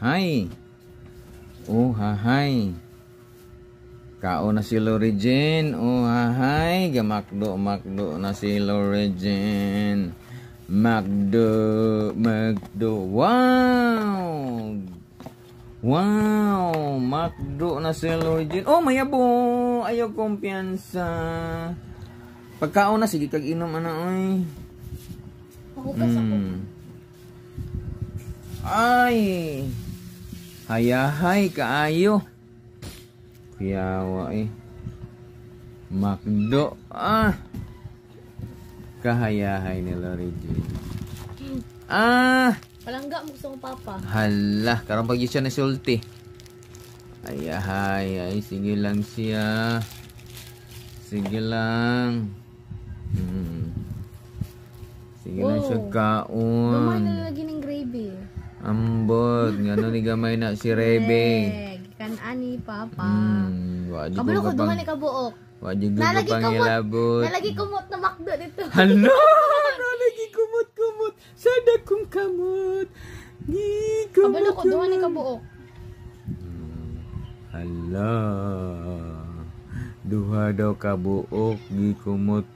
Hay. Oh, hahay. Kao na si Lori Jean. Oh, hahay. Gamakdo na si Lori Jean. Magdo. Wow. Wow. Makdo na si Lori Jean. Oh, mayabo. Ayaw kumpiyansa. Pagkao na, sige kag inom ana oy. Mahugas ako. Ay. Hayahay kaayo. Kuyawa eh. Makdo. Kahayahay ni Lori Jean. Palangga mo gusto kong papa. Hala, karong pag siya nasulti. Hayahay, ay sige lang siya. Sige lang. Sige lang siya kaon. Gamay na lagi ng gravy. Ambot, ngano ni gamay na si Rebe. Kanan ni papa. Wadi Kabalo ko ko duman ni kabuok. Wadi ko pang ilabot. Nalagi kumot na makdo dito. Hala, nalagi kumot. Sada kong kamot. Kabalo ko duman ni kabuok. Hala. Duha daw kabuok, gikumot-kumot.